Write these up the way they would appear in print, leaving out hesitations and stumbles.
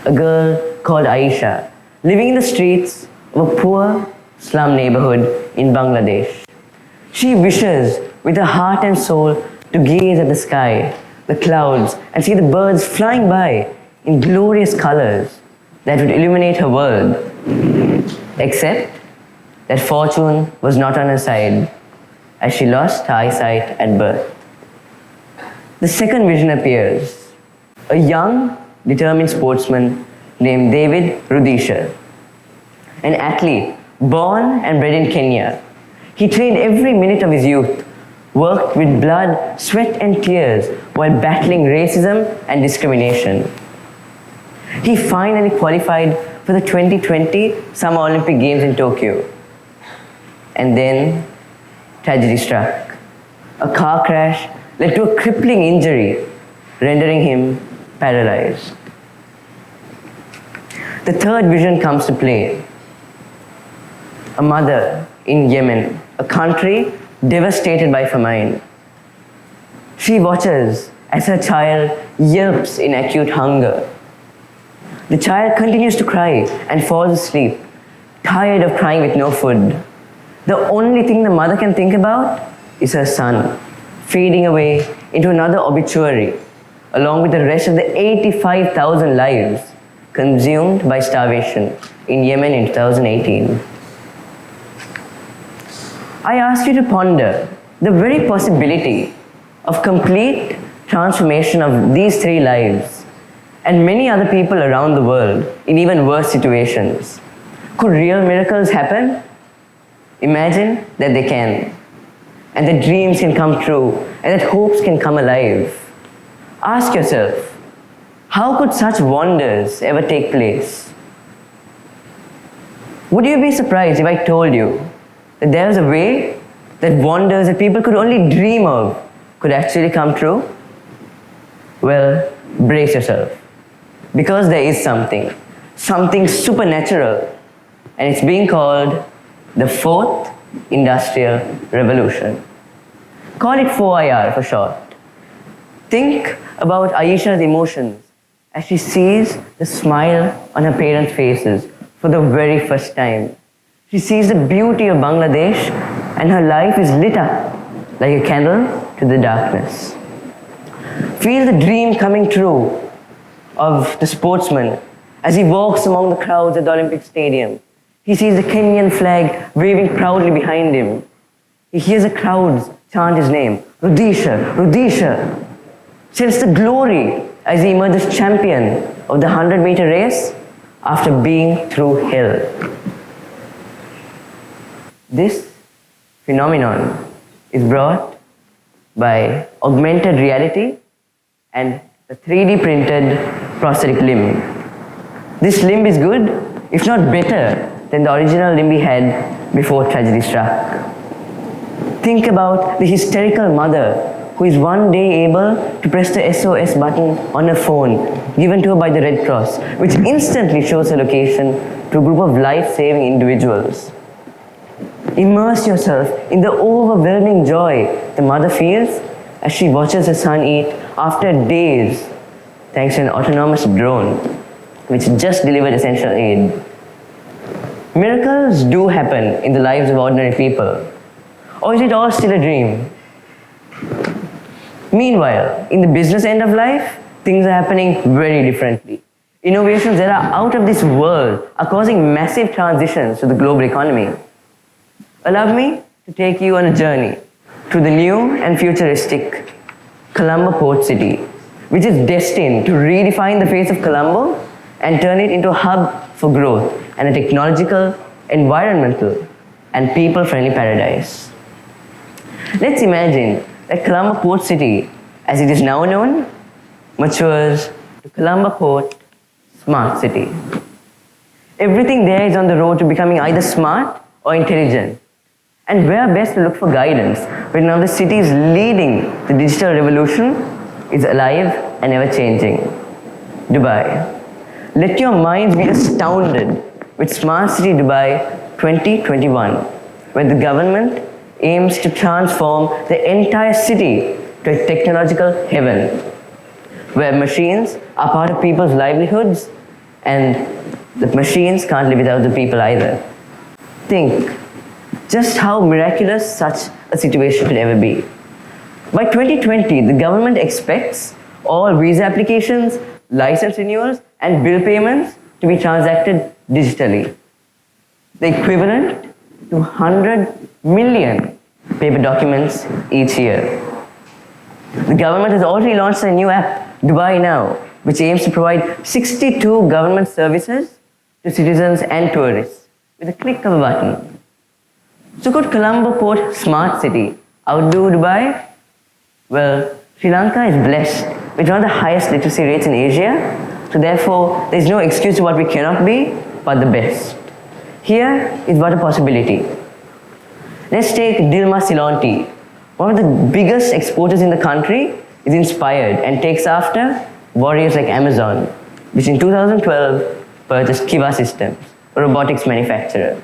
a girl called Aisha, living in the streets of a poor slum neighborhood in Bangladesh. She wishes with her heart and soul to gaze at the sky, the clouds, and see the birds flying by in glorious colors that would illuminate her world. Except that fortune was not on her side, as she lost her eyesight at birth. The second vision appears, a young, determined sportsman named David Rudisha, an athlete born and bred in Kenya. He trained every minute of his youth, worked with blood, sweat and tears while battling racism and discrimination. He finally qualified for the 2020 Summer Olympic Games in Tokyo. And then tragedy struck. A car crash led to a crippling injury, rendering him paralyzed. The third vision comes to play. A mother in Yemen, a country devastated by famine. She watches as her child yelps in acute hunger. The child continues to cry and falls asleep, tired of crying with no food. The only thing the mother can think about is her son, fading away into another obituary, along with the rest of the 85,000 lives consumed by starvation in Yemen in 2018. I ask you to ponder the very possibility of complete transformation of these three lives and many other people around the world in even worse situations. Could real miracles happen? Imagine that they can, and that dreams can come true, and that hopes can come alive. Ask yourself, how could such wonders ever take place? Would you be surprised if I told you that there was a way that wonders that people could only dream of could actually come true? Well, brace yourself, because there is something supernatural, and it's being called the Fourth Industrial Revolution. Call it 4IR for short. Think about Aisha's emotions as she sees the smile on her parents' faces for the very first time. She sees the beauty of Bangladesh and her life is lit up like a candle to the darkness. Feel the dream coming true of the sportsman as he walks among the crowds at the Olympic Stadium. He sees the Kenyan flag waving proudly behind him. He hears the crowds chant his name, Rudisha, Rudisha. Sense the glory as he emerges champion of the 100-meter race after being through hell. This phenomenon is brought by augmented reality and a 3D printed prosthetic limb. This limb is good, if not better, than the original limb he had before tragedy struck. Think about the hysterical mother who is one day able to press the SOS button on her phone given to her by the Red Cross, which instantly shows her location to a group of life-saving individuals. Immerse yourself in the overwhelming joy the mother feels as she watches her son eat after days, thanks to an autonomous drone which just delivered essential aid. Miracles do happen in the lives of ordinary people. Or is it all still a dream? Meanwhile, in the business end of life, things are happening very differently. Innovations that are out of this world are causing massive transitions to the global economy. Allow me to take you on a journey to the new and futuristic Colombo port city, which is destined to redefine the face of Colombo and turn it into a hub for growth and a technological, environmental, and people-friendly paradise. Let's imagine that Colombo Port City, as it is now known, matures to Colombo Port Smart City. Everything there is on the road to becoming either smart or intelligent. And where best to look for guidance when now the city is leading the digital revolution is alive and ever-changing. Dubai. Let your minds be astounded with Smart City Dubai 2021, where the government aims to transform the entire city to a technological heaven, where machines are part of people's livelihoods And the machines can't live without the people either. Think just how miraculous such a situation could ever be. By 2020, the government expects all visa applications, license renewals, and bill payments to be transacted digitally. The equivalent to 100 million paper documents each year. The government has already launched a new app, Dubai Now, which aims to provide 62 government services to citizens and tourists with a click of a button. So could Colombo Port Smart City outdo Dubai? Well, Sri Lanka is blessed with one of the highest literacy rates in Asia, so therefore there is no excuse to what we cannot be, but the best. Here is what a possibility. Let's take Dilma Silonti. One of the biggest exporters in the country is inspired and takes after warriors like Amazon, which in 2012 purchased Kiva Systems, a robotics manufacturer.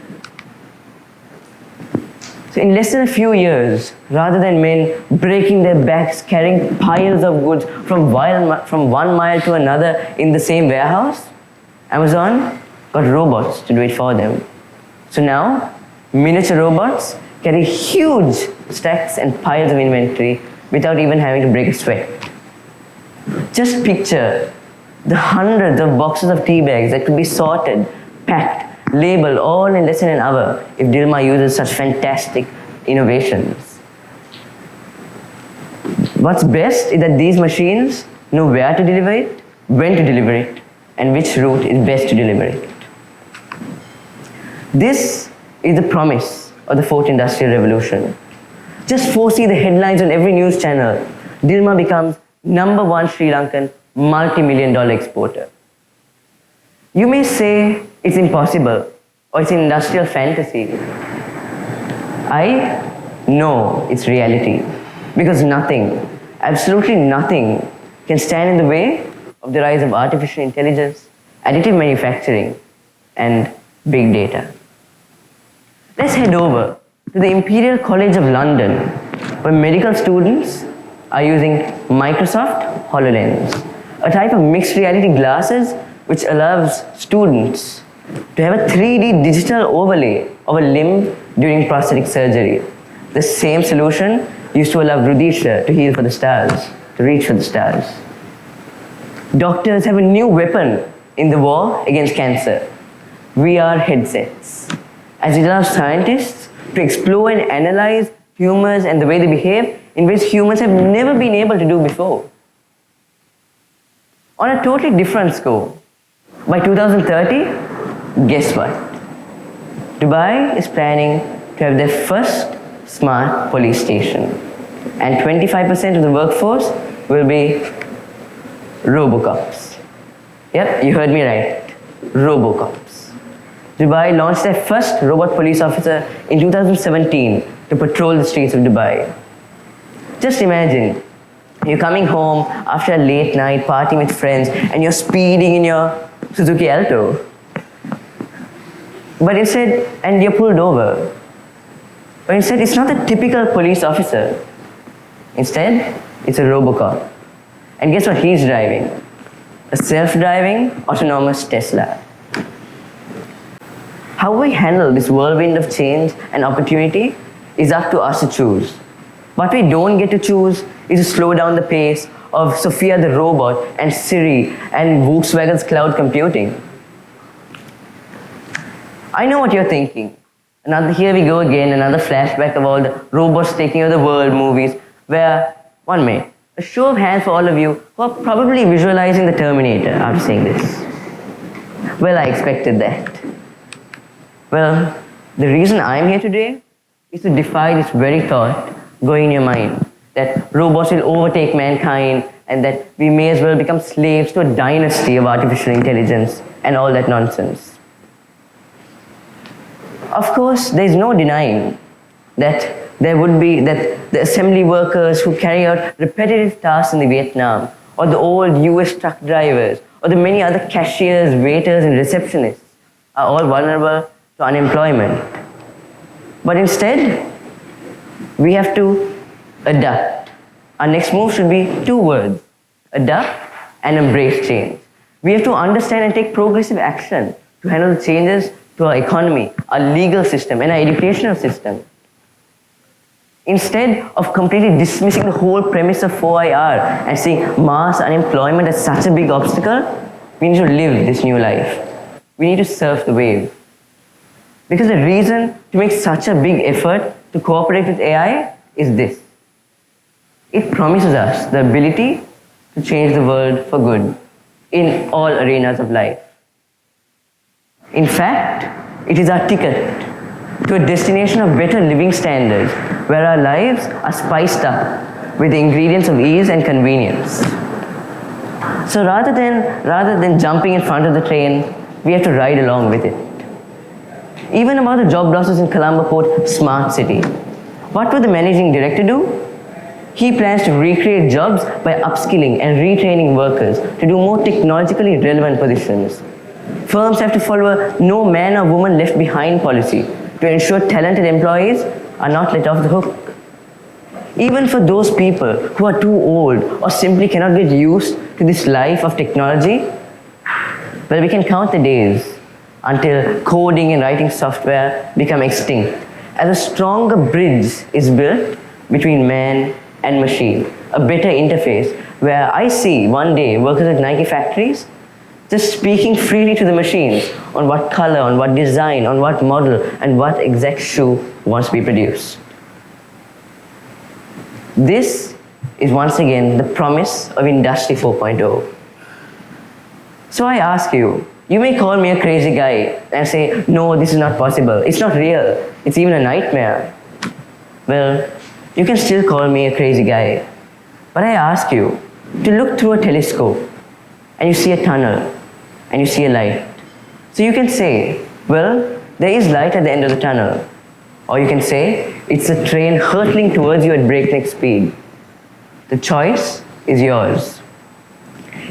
So in less than a few years, rather than men breaking their backs carrying piles of goods from 1 mile to another in the same warehouse, Amazon got robots to do it for them. So now, miniature robots carry huge stacks and piles of inventory without even having to break a sweat. Just picture the hundreds of boxes of tea bags that could be sorted, packed, labeled all in less than an hour if Dilma uses such fantastic innovations. What's best is that these machines know where to deliver it, when to deliver it, and which route is best to deliver it. This is the promise of the fourth industrial revolution. Just foresee the headlines on every news channel. Dilma becomes #1 Sri Lankan multi-million-dollar exporter. You may say it's impossible or it's an industrial fantasy. I know it's reality because nothing, absolutely nothing, can stand in the way of the rise of artificial intelligence, additive manufacturing, and big data. Let's head over to the Imperial College of London, where medical students are using Microsoft HoloLens, a type of mixed reality glasses which allows students to have a 3D digital overlay of a limb during prosthetic surgery. The same solution used to allow Rudisha to heal for the stars, to reach for the stars. Doctors have a new weapon in the war against cancer: VR headsets, as it allows scientists to explore and analyze humors and the way they behave in ways humans have never been able to do before. On a totally different scope, by 2030, guess what? Dubai is planning to have their first smart police station, and 25% of the workforce will be Robocops. Yep, you heard me right. Robocops. Dubai launched their first robot police officer in 2017 to patrol the streets of Dubai. Just imagine, you're coming home after a late night party with friends and you're speeding in your Suzuki Alto. And you're pulled over. But instead, it's not a typical police officer. Instead, it's a Robocop. And guess what he's driving? A self-driving, autonomous Tesla. How we handle this whirlwind of change and opportunity is up to us to choose. What we don't get to choose is to slow down the pace of Sophia the robot and Siri and Volkswagen's cloud computing. I know what you're thinking. Here we go again, another flashback of all the robots taking over the world movies, where, one minute, a show of hands for all of you who are probably visualizing the Terminator after saying this. Well, I expected that. Well, the reason I'm here today is to defy this very thought going in your mind, that robots will overtake mankind and that we may as well become slaves to a dynasty of artificial intelligence and all that nonsense. Of course, there is no denying that the assembly workers who carry out repetitive tasks in the Vietnam, or the old US truck drivers, or the many other cashiers, waiters, and receptionists are all vulnerable to unemployment. But instead, we have to adapt. Our next move should be 2 words: adapt and embrace change. We have to understand and take progressive action to handle the changes to our economy, our legal system, and our educational system. Instead of completely dismissing the whole premise of 4IR and seeing mass unemployment as such a big obstacle, we need to live this new life. We need to surf the wave. Because the reason to make such a big effort to cooperate with AI is this. It promises us the ability to change the world for good in all arenas of life. In fact, it is our ticket to a destination of better living standards where our lives are spiced up with the ingredients of ease and convenience. So rather than jumping in front of the train, we have to ride along with it. Even about the job losses in Colombo Port Smart City, what will the managing director do? He plans to recreate jobs by upskilling and retraining workers to do more technologically relevant positions. Firms have to follow a no man or woman left behind policy to ensure talented employees are not let off the hook. Even for those people who are too old or simply cannot get used to this life of technology, well, we can count the days until coding and writing software become extinct as a stronger bridge is built between man and machine, a better interface where I see one day workers at Nike factories just speaking freely to the machines on what color, on what design, on what model, and what exact shoe wants to be produced. This is once again the promise of Industry 4.0. So I ask you, you may call me a crazy guy and say, no, this is not possible, it's not real, it's even a nightmare. Well, you can still call me a crazy guy, but I ask you to look through a telescope and you see a tunnel and you see a light. So you can say, well, there is light at the end of the tunnel. Or you can say, it's a train hurtling towards you at breakneck speed. The choice is yours.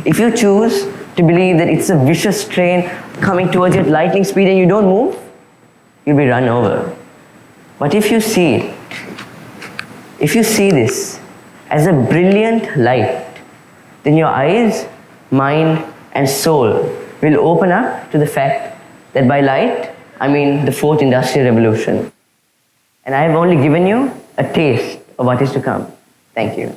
If you choose to believe that it's a vicious train coming towards you at lightning speed and you don't move, you'll be run over. But if you see it, if you see this as a brilliant light, then your eyes, mind, and soul will open up to the fact that by light, I mean the fourth industrial revolution. And I have only given you a taste of what is to come. Thank you.